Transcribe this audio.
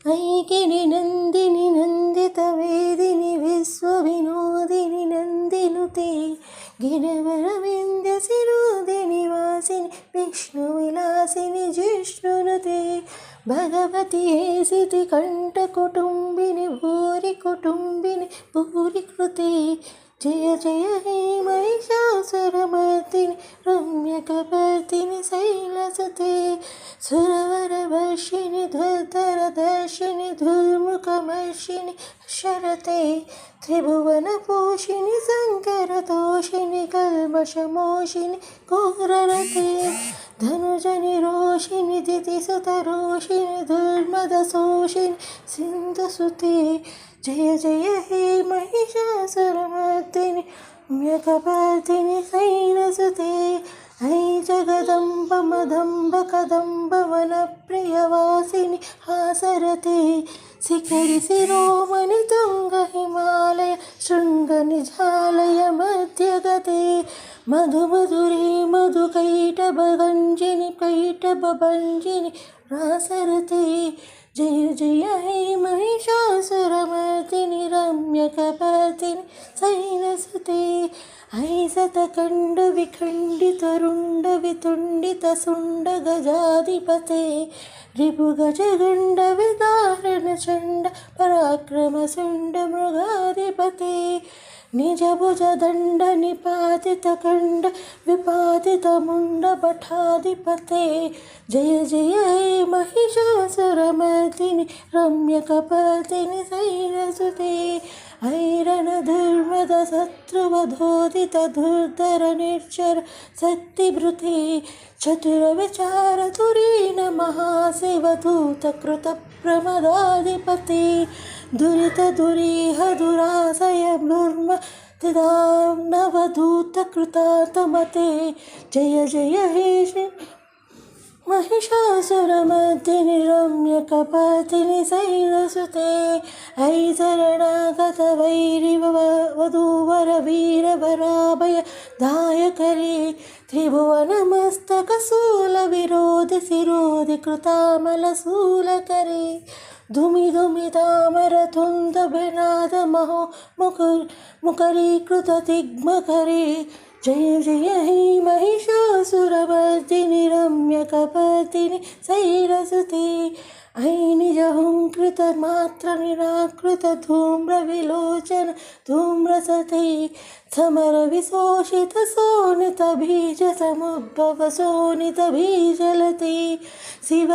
ऐकिनि नन्दिनि नन्दितवेदिनि विश्वविनोदिनि नन्दिनुते गिरिवरविन्द्यसिरोदिनि वासिनि विष्णुविलासिनि जिष्णुनुते भगवति हेसिति कण्ठकुटुम्बिनि भूरि कुटुम्बिनि भूरि कृते जय जय हे महिषासुरमर्दिनि रम्यकपर्दिनि शैलसुते सुरवरवर्षिणि धुर्धरदर्शिनि धुर्मुखमर्षिणि शरते त्रिभुवनपोषिणि शङ्करतोषिणि कल्मषमोषिणि घोररते धनुजनिरोषिणि दितिसुतरोषिणि दुर्मदशोषिणि सिन्धुसुते जय जय हे महिषासुरमर्दिनि म्यकपर्दिनि शैलसुते ऐ जगदम्ब मदम्ब कदम्ब वनप्रियवासिनि हासरते शिखरि शिरोमणि तुङ्ग हिमालय शृङ्गनिजालय मध्यगते मधुमधुरे मधुकैटभगञ्जिनि कैटभभञ्जिनि रासरते जय जय हे महिषासुरमर्दिनि रम्यकपर्दिनि शैलसुते ऐसतखण्डविखण्डितरुण्डवितुण्डितशुण्डगजाधिपते रिपुगजगण्डविदारणचण्ड पराक्रमशुण्डमृगाधिपते निजभुजदण्ड निपातितखण्ड विपातितमुण्डभटाधिपते जय जय हे महिषासुरमर्दिनि रम्यकपर्दिनि शैलसुते ऐरणधुर्मद शत्रुवधोदित धुर्धर निर्जर शक्तिभृते चतुरविचारधुरीन महाशिवधूतकृतप्रमदाधिपते दुरितदुरीह दुराशय ब्लूर्म नवधूतकृतातमते जय जय हे महिषासुरमर्दिनि रम्यकपर्दिनि शैलसुते ऐ शरणागतवैरिवधूवर वीरवराभय दायकरे त्रिभुवनमस्तकशूलविरोधि शिरोधि कृतामलशूलकरे धुमि धुमि तामरतुण्डभनाद महो मुखरीकृततिग्मकरे जय जय हे महिषासुरमर्दिनि रम्यकपर्दिनि शैलसुते ऐ निजहुङ्कृतमात्रनिराकृत धूम्रविलोचन धूम्रसते समरविशोषितशोणितबीजसमुद्भव शोणितबीजलते शिव